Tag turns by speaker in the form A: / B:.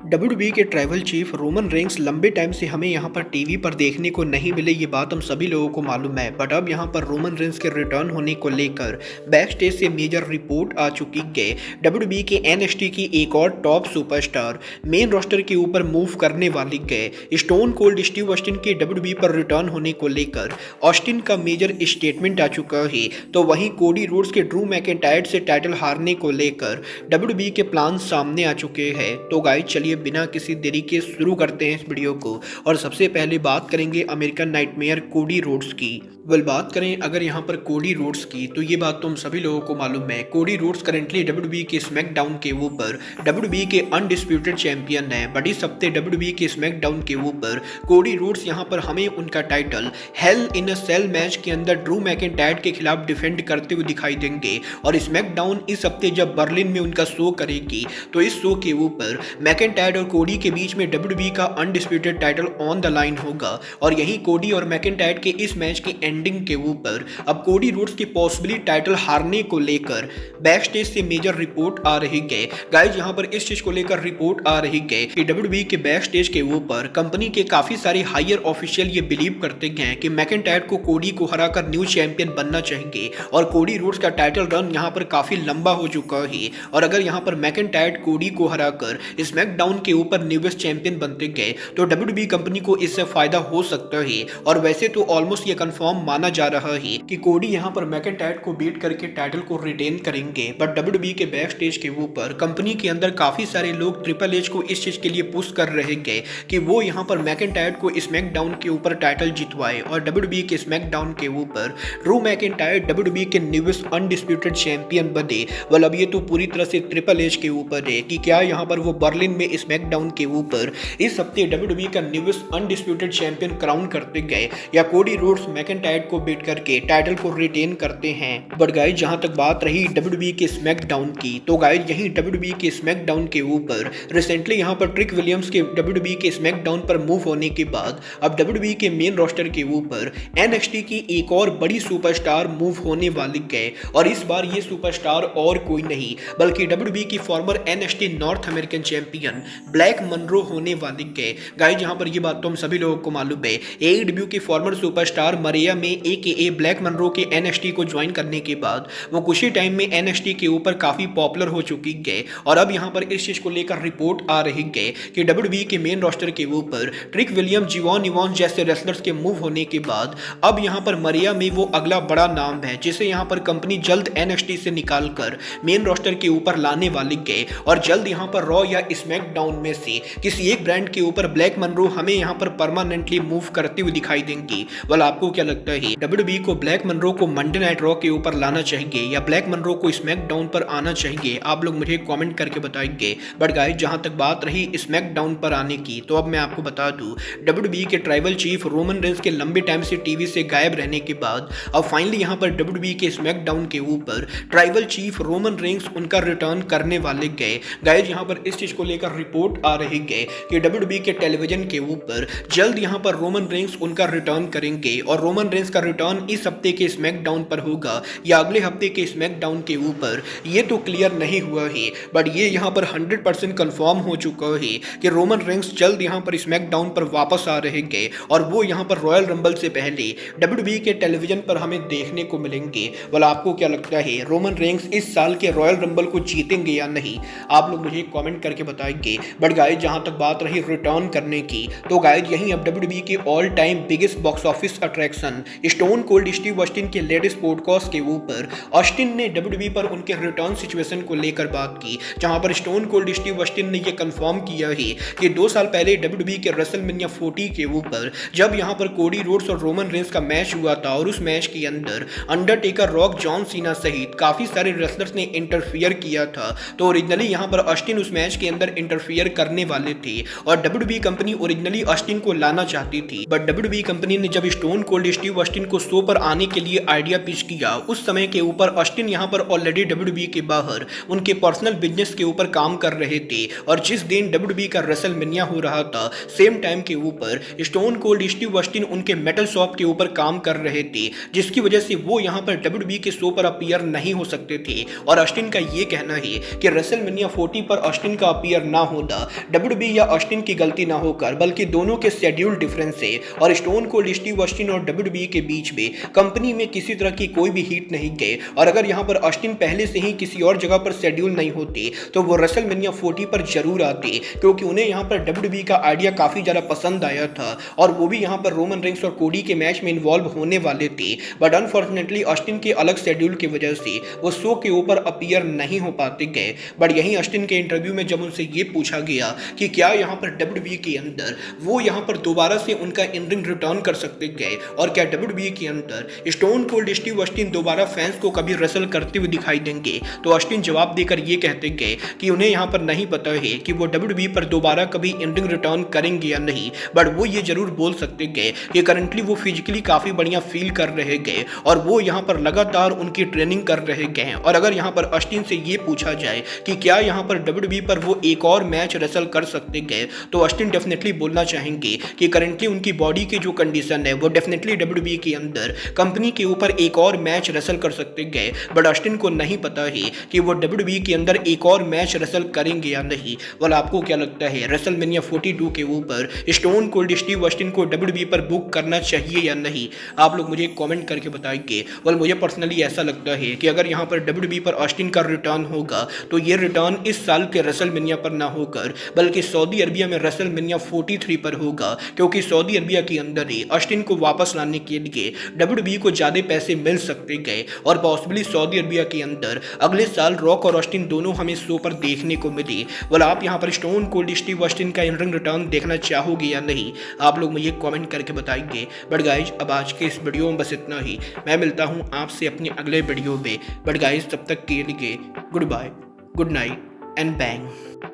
A: WWE के tribal chief Roman Reigns लंबे time से हमें यहाँ पर टीवी पर देखने को नहीं मिले, ये बात हम सभी लोगों को मालूम है। बट अब यहाँ पर रोमन रेंस के रिटर्न होने को लेकर बैक स्टेज से मेजर रिपोर्ट आ चुकी है। डब्ल्यूडब्ल्यूई के एनएक्सटी की एक और टॉप सुपरस्टार मेन रोस्टर के ऊपर मूव करने वाली है। स्टोन कोल्ड स्टीव ऑस्टिन के डब्ल्यूडब्ल्यूई पर रिटर्न होने को लेकर ऑस्टिन का मेजर स्टेटमेंट आ चुका है। तो वहीं कोडी रोड्स के ड्रू मैकिंटायर से टाइटल हारने को लेकर डब्ल्यूडब्ल्यूई के प्लान सामने आ चुके हैं। तो गाइस चलिए बिना किसी देरी के शुरू करते हैं इस वीडियो को। और सबसे पहले बात करेंगे अमेरिकन नाइटमेयर कोडी रोड्स की। बात करें अगर यहाँ पर कोडी रोड्स की, तो ये बात तो हम सभी लोगों को मालूम है। कोडी रोड्स करेंटली डब्ल्यूडब्ल्यूई के स्मैकडाउन के ऊपर डब्ल्यूडब्ल्यूई के अनडिस्प्यूटेड चैंपियन है। बट इस हफ्ते डब्ल्यूडब्ल्यूई के स्मैकडाउन के ऊपर कोडी रोड्स यहाँ पर हमें उनका टाइटल हेल इन अ सेल मैच के अंदर ड्रू मैकिंटायर के खिलाफ डिफेंड करते हुए दिखाई देंगे। और स्मैकडाउन इस हफ्ते जब बर्लिन में उनका शो करेगी, तो इस शो के ऊपर मैकिंटायर और कोडी के बीच में डब्ल्यूडब्ल्यूई का undisputed title on the line होगा। और यही कोडी और मैकिंटायर के इस मैच की एंडिंग के ऊपर अब कोडी रोड्स की पॉसिबली टाइटल हारने को लेकर बैक स्टेज से मेजर रिपोर्ट आ रही है। गाइस यहाँ पर इस चीज को लेकर रिपोर्ट आ रही है कि डब्ल्यूडब्ल्यूई के बैक स्टेज के ऊपर कंपनी के काफी सारे हायर ऑफिशियल ये बिलीव करते हैं कि मैकिंटायर को कोडी को हराकर न्यू चैंपियन बनना चाहिए। और कोडी रोड्स का टाइटल रन यहाँ पर काफी लंबा हो चुका है। और अगर यहाँ पर मैकिंटायर कोडी को हराकर स्मैकडाउन के ऊपर न्यूएस्ट चैंपियन बनते गए, तो डब्ल्यूडब्ल्यूई कंपनी को इससे फायदा हो सकता है। और वैसे तो ऑलमोस्ट ये कंफर्म माना जा रहा है कि कोडी यहां पर मैकिंटायर को बीट करके टाइटल को रिटेन करेंगे। बट डब्ल्यूडब्ल्यूई के बैक स्टेज के ऊपर कंपनी के अंदर काफी सारे लोग ट्रिपल एच को इस चीज के लिए पुश कर रहे हैं कि वो यहां पर मैकिंटायर को स्मैकडाउन के ऊपर टाइटल जितवाए। और डब्ल्यूडब्ल्यूई के स्मैकडाउन के ऊपर ड्रू मैकिंटायर डब्ल्यूडब्ल्यूई के न्यूएस्ट अनडिस्प्यूटेड चैंपियन बने। वेल अब ये तो पूरी तरह से ट्रिपल एच के ऊपर है कि क्या यहां पर वो बर्लिन में स्मैकडाउन के ऊपर इस हफ्ते डब्ल्यूडब्ल्यूई का न्यूएस्ट अनडिस्प्यूटेड चैंपियन क्राउन करते गए, या कोडी रोड्स मैकिंटायर को बीट करके टाइटल को रिटेन करते हैं। बट गाइस जहां तक बात रही डब्ल्यूडब्ल्यूई के स्मैकडाउन की, तो गाइस यही डब्ल्यूडब्ल्यूई के स्मैकडाउन के ऊपर रिसेंटली यहां पर ट्रिक विलियम्स के डब्ल्यूडब्ल्यूई के स्मैकडाउन पर मूव होने के बाद अब डब्ल्यूडब्ल्यूई के मेन रोस्टर के ऊपर एनएक्सटी की एक और बड़ी सुपरस्टार मूव होने वाली है। और इस बार ये सुपरस्टार और कोई नहीं बल्कि डब्ल्यूडब्ल्यूई की former NXT North American champion Blake Monroe होने वाली है। गाइस यहां पर ये बात तो हम सभी लोगों को मालूम है। एईडब्ल्यू की फॉर्मर सुपरस्टार मरिया में एकेए ब्लैक मनरो के एनएक्सटी को ज्वाइन करने के बाद वो कुछ ही टाइम में एनएक्सटी के ऊपर काफी पॉपुलर हो चुकी है। और अब यहां पर इस चीज को लेकर रिपोर्ट आ रही है कि डब्ल्यूडब्ल्यूई के मेन रोस्टर के ऊपर ट्रिक विलियम जीवॉन इवांस जैसे रेसलर्स के मूव होने के बाद अब यहां पर मरिया में वो अगला बड़ा नाम है जिसे यहां पर कंपनी जल्द एनएक्सटी से निकालकर मेन रोस्टर के ऊपर लाने वाली है। और जल्द यहां पर रॉ या स्मैकडाउन में से किसी एक ब्रांड के ऊपर ब्लैक मनरो हमें यहां पर परमानेंटली मूव करते हुए दिखाई देंगी। वाल आपको क्या लगता है, डब्ल्यूडब्ल्यूई को ब्लैक मनरो को मंडे नाइट रॉ के ऊपर लाना चाहिए या ब्लैक मनरो को स्मैकडाउन पर आना चाहिए? आप लोग मुझे कमेंट करके बताएंगे। बट गाइस जहां तक बात रही स्मैकडाउन पर आने की, तो अब मैं आपको बता दूं डब्ल्यूडब्ल्यूई के ट्राइबल चीफ रोमन रेंस के लंबे टाइम से टीवी से गायब रहने के बाद अब फाइनली यहां पर डब्ल्यूडब्ल्यूई के स्मैकडाउन के ऊपर ट्राइबल चीफ रोमन रेंस उनका रिटर्न करने वाले गए। गाइस यहां पर इस चीज को लेकर रिपोर्ट आ रही है कि डब्ल्यूडब्ल्यूई के टेलीविजन के ऊपर जल्द यहां पर रोमन रेंस उनका रिटर्न करेंगे। और रोमन रेंस का रिटर्न इस हफ्ते के स्मैकडाउन पर होगा या अगले हफ्ते के स्मैकडाउन के ऊपर, ये तो क्लियर नहीं हुआ है। बट ये यहां पर 100% कंफर्म हो चुका है कि रोमन रेंस जल्द यहां पर स्मैकडाउन पर वापस आ रहेंगे। और वो यहां पर रॉयल रंबल से पहले डब्ल्यूडब्ल्यूई के टेलीविजन पर हमें देखने को मिलेंगे। वाला आपको क्या लगता है, रोमन रेंस इस साल के रॉयल रंबल को जीतेंगे या नहीं? आप लोग मुझे कमेंट करके बताएंगे। बट गाइस जहां तक बात रही रिटर्न करने की, तो गाइस यही अब डब्ल्यूडब्ल्यूई के all time biggest box office attraction stone cold Steve Austin के लेटेस्ट पॉडकास्ट के ऊपर ऑस्टिन ने डब्ल्यूडब्ल्यूई पर उनके रिटर्न सिचुएशन को लेकर बात की, जहां पर स्टोन कोल्ड स्टीव ऑस्टिन ने यह कंफर्म किया है कि 2 साल पहले डब्ल्यूडब्ल्यूई के रेसलमेनिया 40 के ऊपर जब यहां पर कोडी रोड्स और रोमन रेंस का मैच हुआ था, और उस मैच के अंदर अंडरटेकर, रॉक, जॉन सीना सहित काफी सारे रेसलर्स ने इंटरफियर किया था, तो ओरिजिनली यहां पर ऑस्टिन उस मैच के अंदर इंटरफियर करने वाले थे। और डब्ल्यूडब्ल्यूई कंपनी ओरिजिनली ऑस्टिन को लाना चाहती थी। बट डब्ल्यूडब्ल्यूई कंपनी ने जब स्टोन कोल्ड स्टीव ऑस्टिन को शो पर आने के लिए आइडिया पिच किया, उस समय के ऊपर ऑस्टिन यहां पर ऑलरेडी डब्ल्यूडब्ल्यूई के बाहर उनके पर्सनल बिजनेस के ऊपर काम कर रहे थे। और जिस दिन डब्ल्यूडब्ल्यूई का रेसलमेनिया हो रहा था, सेम टाइम के ऊपर स्टोन कोल्ड स्टीव ऑस्टिन उनके मेटल शॉप के ऊपर काम कर रहे थे, जिसकी वजह से वो यहां पर डब्ल्यूडब्ल्यूई के शो पर अपीयर नहीं हो सकते थे। और ऑस्टिन का ये कहना है कि रेसलमेनिया 40 पर ऑस्टिन का अपीयर ना होना डब्ल्यूडब्ल्यूई या ऑस्टिन की गलती ना होकर बल्कि दोनों के शेड्यूल डिफरेंस से और स्टोन कोल्ड स्टीव ऑस्टिन और डब्ल्यूडब्ल्यूई के बीच में कंपनी में किसी तरह की कोई भी हीट नहीं गए। और अगर यहाँ पर ऑस्टिन पहले से ही किसी और जगह पर शेड्यूल नहीं होते तो वो रेसलमेनिया 40 पर जरूर आते, क्योंकि उन्हें यहाँ पर डब्ल्यूडब्ल्यूई का आइडिया काफी ज्यादा पसंद आया था और वो भी यहाँ पर रोमन रेंस और कोडी के मैच में इन्वॉल्व होने वाले थे। बट अनफॉर्चुनेटली ऑस्टिन के अलग शेड्यूल की वजह से वो शो के ऊपर अपीयर नहीं हो पाते गए। बट यहीं ऑस्टिन के इंटरव्यू में जब उनसे ये पूछा गया कि क्या यहाँ पर डब्ल्यूडब्ल्यूई के अंदर वो यहाँ पर दोबारा से उनका इन रिंग रिटर्न कर सकते गए और क्या डब्ल्यूडब्ल्यूई के अंदर स्टोन कोल्ड स्टीव ऑस्टिन दोबारा फैंस को कभी रेसल करते हुए दिखाई देंगे, तो ऑस्टिन जवाब देकर ये कहते गए कि उन्हें यहाँ पर नहीं पता है कि वो डब्ल्यूडब्ल्यूई पर दोबारा कभी इन रिंग रिटर्न करेंगे या नहीं। बट वो ये जरूर बोल सकते गए कि करंटली वो फिजिकली काफी बढ़िया फील कर रहे गए और वो यहाँ पर लगातार उनकी ट्रेनिंग कर रहे गए। और अगर यहाँ पर ऑस्टिन से ये पूछा जाए कि क्या यहाँ पर डब्ल्यूडब्ल्यूई पर वो एक और मैच रेसल कर सकते गए, तो ऑस्टिन डेफिनेटली बोलना चाहेंगे कि करंटली उनकी बॉडी की जो कंडीशन है वो डेफिनेटली डब्ल्यूडब्ल्यूई के अंदर कंपनी के ऊपर एक और मैच रेसल कर सकते गए। बट ऑस्टिन को नहीं पता है कि वो डब्ल्यूडब्ल्यूई के अंदर एक और मैच रेसल करेंगे या नहीं। वाला आपको क्या लगता है, रेसलमेनिया 42 के ऊपर स्टोन कोल्ड स्टीव ऑस्टिन को डब्ल्यूडब्ल्यूई पर बुक करना चाहिए या नहीं? आप लोग मुझे कमेंट करके बताइए। वेल मुझे पर्सनली ऐसा लगता है कि अगर यहाँ पर डब्ल्यूडब्ल्यूई पर ऑस्टिन का रिटर्न होगा तो ये रिटर्न इस साल के रेसलमेनिया पर ना होकर बल्कि सऊदी अरबिया में रेसलमेनिया 43 पर होगा, क्योंकि सऊदी अरबिया के अंदर ही ऑस्टिन को वापस लाने के लिए डब्ल्यूडब्ल्यूई को ज्यादा पैसे मिल सकते गए और पॉसिबली सऊदी अरबिया के अंदर अगले साल रॉक और ऑस्टिन दोनों हमें शो पर देखने को मिले। वाला आप यहाँ पर स्टोन कोल्ड स्टीव ऑस्टिन का इन रिंग रिटर्न देखना चाहोगे या नहीं? आप लोग मुझे कमेंट करके बताइए। बट गाइज अब आज के इस वीडियो में बस इतना ही। मैं मिलता हूँ आपसे अपने अगले वीडियो में। बट गाइज तब तक के लिए goodbye, good night and bang.